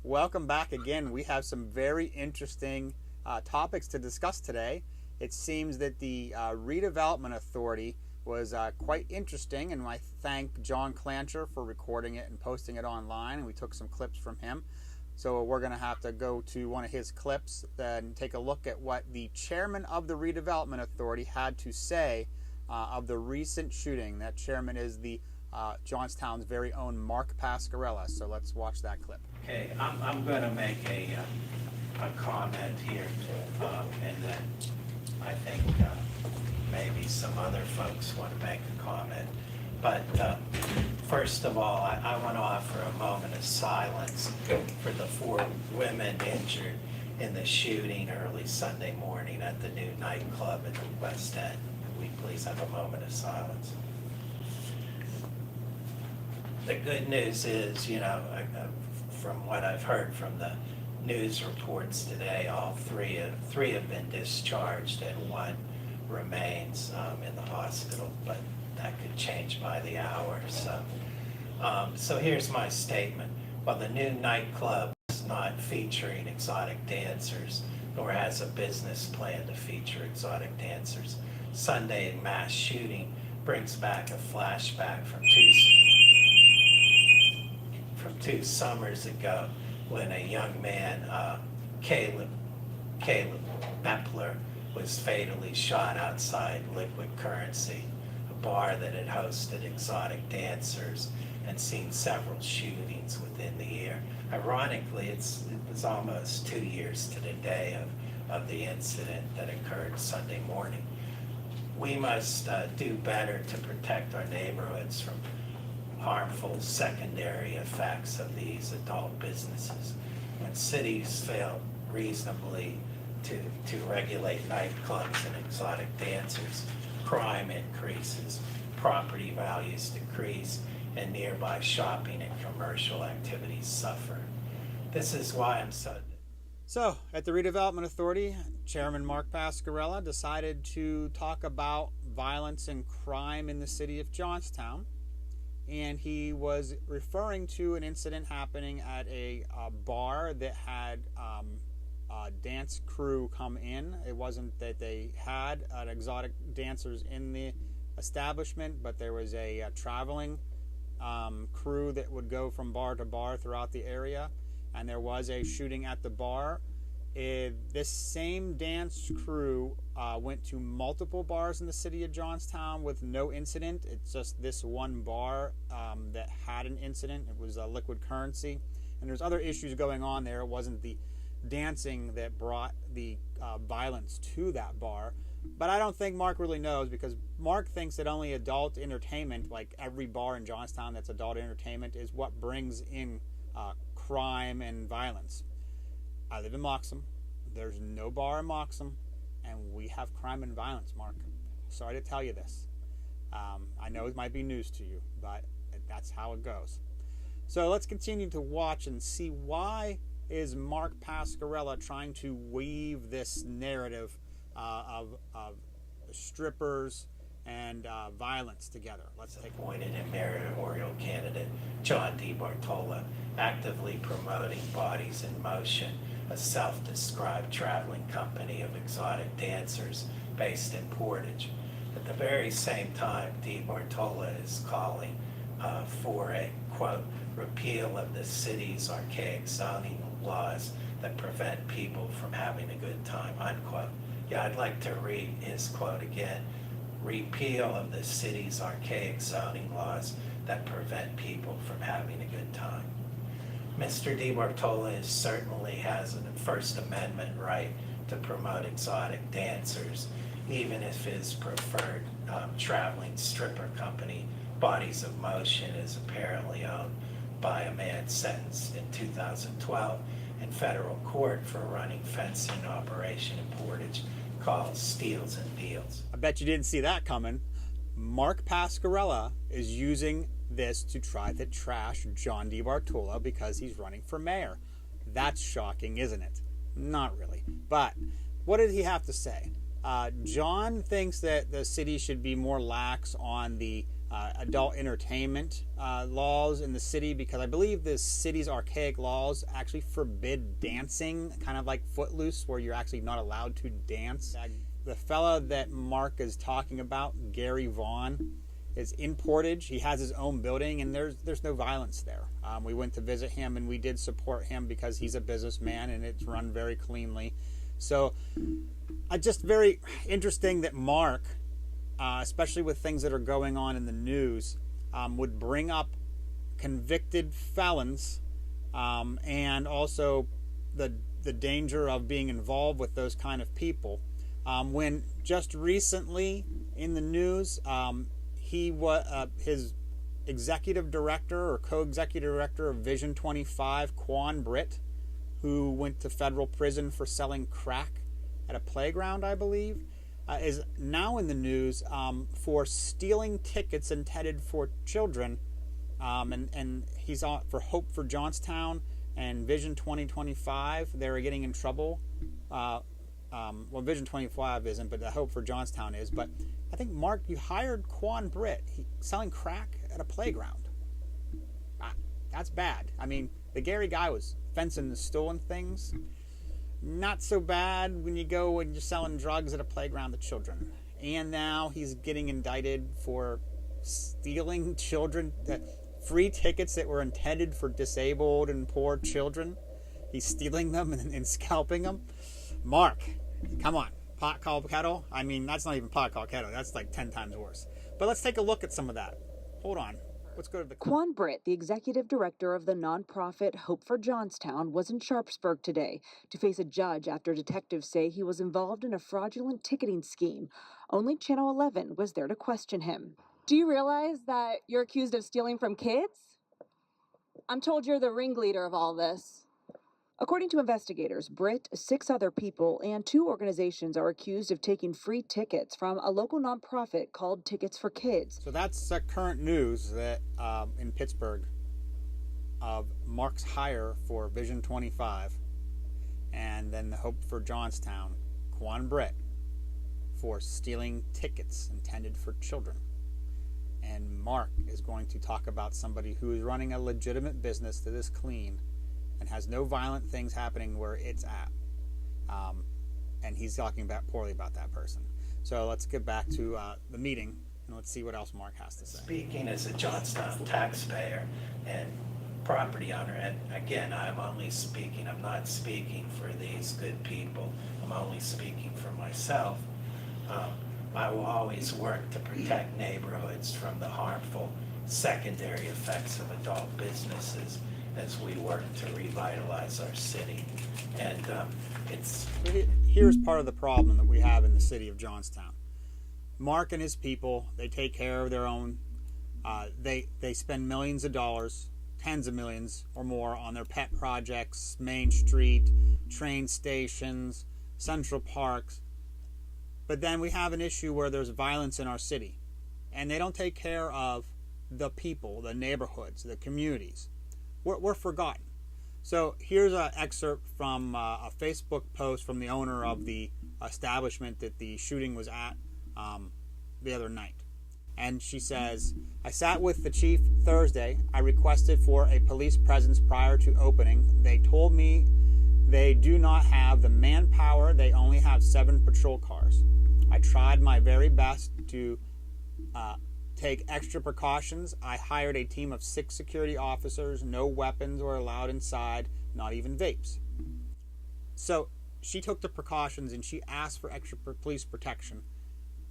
welcome back again. We have some very interesting topics to discuss today. It seems that the Redevelopment Authority was quite interesting, and I thank John Clancher for recording it and posting it online, and we took some clips from him. So we're going to have to go to one of his clips and take a look at what the chairman of the Redevelopment Authority had to say of the recent shooting. That chairman is the Johnstown's very own Mark Pascarella. So let's watch that clip. Okay, I'm going to make a comment here, and then I think maybe some other folks want to make a comment. But first of all, I want to offer a moment of silence for the 4 women injured in the shooting early Sunday morning at the new nightclub at the West End. Could we please have a moment of silence? The good news is, from what I've heard from the news reports today, all three have been discharged and 1 remains in the hospital, but that could change by the hour. So here's my statement. While the new nightclub is not featuring exotic dancers, nor has a business plan to feature exotic dancers, Sunday mass shooting brings back a flashback from 2 summers ago when a young man, Caleb Bepler, was fatally shot outside Liquid Currency, a bar that had hosted exotic dancers and seen several shootings within the year. Ironically, it was almost 2 years to the day of the incident that occurred Sunday morning. We must do better to protect our neighborhoods from harmful secondary effects of these adult businesses. When cities fail reasonably to regulate nightclubs and exotic dancers, crime increases, property values decrease, and nearby shopping and commercial activities suffer. This is why I'm So, at the Redevelopment Authority, Chairman Mark Pascarella decided to talk about violence and crime in the city of Johnstown. And he was referring to an incident happening at a bar that had a dance crew come in. It wasn't that they had exotic dancers in the establishment, but there was a traveling crew that would go from bar to bar throughout the area, and there was a shooting at the bar. This same dance crew went to multiple bars in the city of Johnstown with no incident. It's just this one bar that had an incident. It was Liquid Currency, and there's other issues going on there. It wasn't the dancing that brought the violence to that bar. But I don't think Mark really knows, because Mark thinks that only adult entertainment, like every bar in Johnstown that's adult entertainment, is what brings in crime and violence. I live in Moxham. There's no bar in Moxham, and we have crime and violence, Mark. Sorry to tell you this. I know it might be news to you, but that's how it goes. So let's continue to watch and see, why is Mark Pascarella trying to weave this narrative of strippers and violence together. Let's take appointed and mayoral candidate John DiBartolo, actively promoting Bodies in Motion, a self-described traveling company of exotic dancers based in Portage. At the very same time, DiBartolo is calling for a, quote, repeal of the city's archaic zoning laws that prevent people from having a good time, unquote. Yeah, I'd like to read his quote again. Repeal of the city's archaic zoning laws that prevent people from having a good time. Mr. DiBartolo certainly has a First Amendment right to promote exotic dancers, even if his preferred traveling stripper company, Bodies of Motion, is apparently owned by a man sentenced in 2012 in federal court for running fencing operation in Portage called Steals and Deals. I bet you didn't see that coming. Mark Pascarella is using this to try to trash John DiBartolo because he's running for mayor. That's shocking, isn't it? Not really. But what did he have to say? John thinks that the city should be more lax on the adult entertainment laws in the city, because I believe the city's archaic laws actually forbid dancing, kind of like Footloose, where you're actually not allowed to dance. The fella that Mark is talking about, Gary Vaughn, is in Portage. He has his own building, and there's no violence there. We went to visit him, and we did support him because he's a businessman, and it's run very cleanly. So, just very interesting that Mark, especially with things that are going on in the news, would bring up convicted felons, and also the danger of being involved with those kind of people. When just recently in the news, he was his executive director or co-executive director of Vision 25, Quan Britt, who went to federal prison for selling crack at a playground, I believe, is now in the news for stealing tickets intended for children, and he's on for Hope for Johnstown and Vision 2025. They're getting in trouble. Well, Vision 25 isn't, but the Hope for Johnstown is. But I think, Mark, you hired Quan Britt selling crack at a playground. That's bad. I mean, the Gary guy was fencing and stolen things. Not so bad when you go and you're selling drugs at a playground to children. And now he's getting indicted for stealing children, free tickets that were intended for disabled and poor children. He's stealing them and scalping them. Mark, come on. Pot called kettle? I mean, that's not even pot called kettle. That's like 10 times worse. But let's take a look at some of that. Hold on. Let's go to the... Quan Britt, the executive director of the nonprofit Hope for Johnstown, was in Sharpsburg today to face a judge after detectives say he was involved in a fraudulent ticketing scheme. Only Channel 11 was there to question him. Do you realize that you're accused of stealing from kids? I'm told you're the ringleader of all this. According to investigators, Britt, 6 other people, and 2 organizations are accused of taking free tickets from a local nonprofit called Tickets for Kids. So that's current news that in Pittsburgh of Mark's hire for Vision 25, and then the Hope for Johnstown, Quan Britt, for stealing tickets intended for children. And Mark is going to talk about somebody who is running a legitimate business that is clean and has no violent things happening where it's at. And he's talking poorly about that person. So let's get back to the meeting, and let's see what else Mark has to say. Speaking as a Johnstown taxpayer and property owner, and again, I'm only speaking, I'm not speaking for these good people, I'm only speaking for myself. I will always work to protect neighborhoods from the harmful secondary effects of adult businesses as we work to revitalize our city. And here's part of the problem that we have in the city of Johnstown. Mark and his people, they take care of their own. They spend millions of dollars, tens of millions or more, on their pet projects, Main Street, train stations, Central Parks. But then we have an issue where there's violence in our city, and they don't take care of the people, the neighborhoods, the communities. We're forgotten. So here's an excerpt from a Facebook post from the owner of the establishment that the shooting was at the other night. And she says, I sat with the chief Thursday. I requested for a police presence prior to opening. They told me they do not have the manpower. They only have 7 patrol cars. I tried my very best to take extra precautions. I hired a team of 6 security officers. No weapons were allowed inside, not even vapes. So she took the precautions and she asked for extra police protection.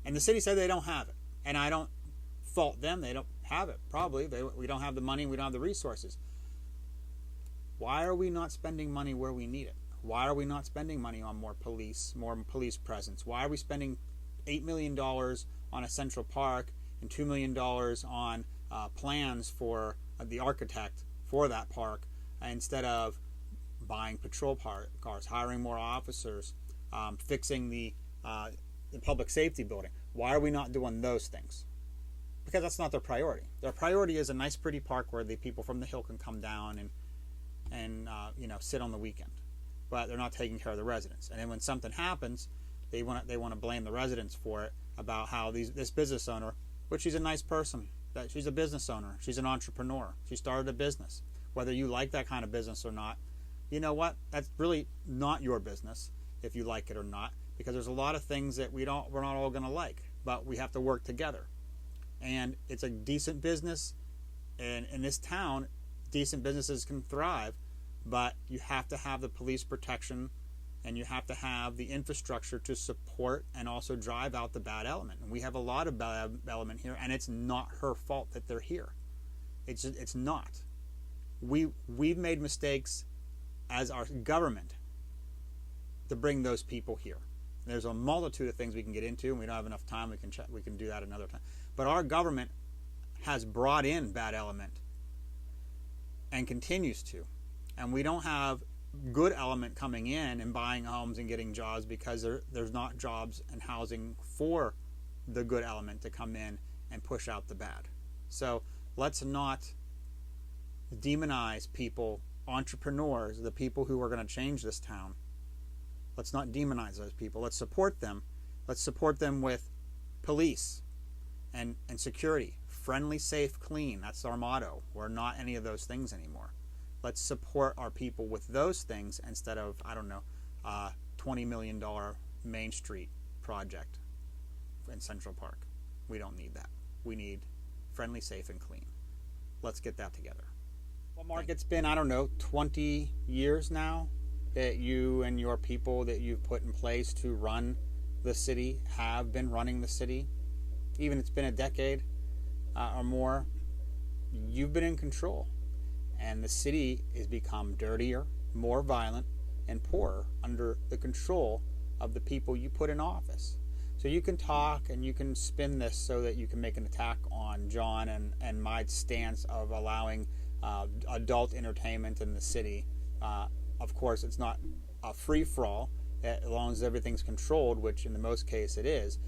And the city said they don't have it. And I don't fault them. They don't have it, probably. We don't have the money. We don't have the resources. Why are we not spending money where we need it? Why are we not spending money on more police presence? Why are we spending $8 million on a Central Park and $2 million on plans for the architect for that park instead of buying patrol cars, hiring more officers, fixing the public safety building? Why are we not doing those things? Because that's not their priority. Their priority is a nice, pretty park where the people from the hill can come down and sit on the weekend. But they're not taking care of the residents. And then when something happens, they want to blame the residents for it, about how this business owner, which he's a nice person, that she's a business owner. She's an entrepreneur. She started a business. Whether you like that kind of business or not, you know what? That's really not your business if you like it or not, because there's a lot of things that we're not all going to like, but we have to work together. And it's a decent business, and in this town, decent businesses can thrive, but you have to have the police protection, and you have to have the infrastructure to support and also drive out the bad element. And we have a lot of bad element here, and it's not her fault that they're here. It's not. We've made mistakes as our government to bring those people here. There's a multitude of things we can get into, and we don't have enough time. We can do that another time. But our government has brought in bad element and continues to. And we don't have good element coming in and buying homes and getting jobs because there's not jobs and housing for the good element to come in and push out the bad. So let's not demonize people, entrepreneurs, the people who are going to change this town. Let's not demonize those people. Let's support them. Let's support them with police and security. Friendly, safe, clean. That's our motto. We're not any of those things anymore. Let's support our people with those things instead of, $20 million Main Street project in Central Park. We don't need that. We need friendly, safe, and clean. Let's get that together. Well, Mark, it's been, 20 years now that you and your people that you've put in place to run the city have been running the city. Even it's been a decade or more. You've been in control. And the city has become dirtier, more violent, and poorer under the control of the people you put in office. So you can talk and you can spin this so that you can make an attack on John and my stance of allowing adult entertainment in the city. Of course, it's not a free-for-all as long as everything's controlled, which in the most case it is.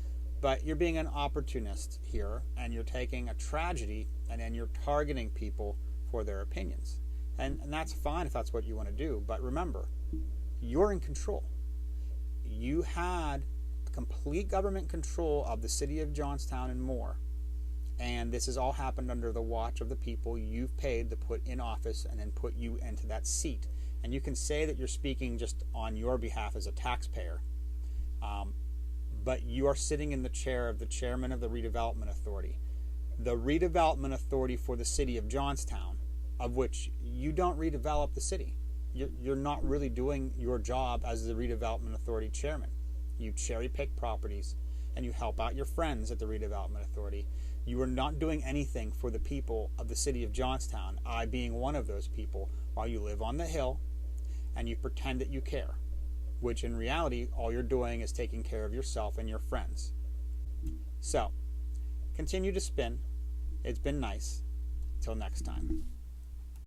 But you're being an opportunist here, and you're taking a tragedy and then you're targeting people for their opinions. And that's fine if that's what you want to do. But remember, you're in control. You had complete government control of the city of Johnstown and more. And this has all happened under the watch of the people you've paid to put in office and then put you into that seat. And you can say that you're speaking just on your behalf as a taxpayer. But you are sitting in the chair of the chairman of the Redevelopment Authority. The Redevelopment Authority for the city of Johnstown, of which you don't redevelop the city. You're not really doing your job as the Redevelopment Authority chairman. You cherry pick properties and you help out your friends at the Redevelopment Authority. You are not doing anything for the people of the city of Johnstown, I being one of those people, while you live on the hill and you pretend that you care, which in reality, all you're doing is taking care of yourself and your friends. So, continue to spin. It's been nice. Till next time.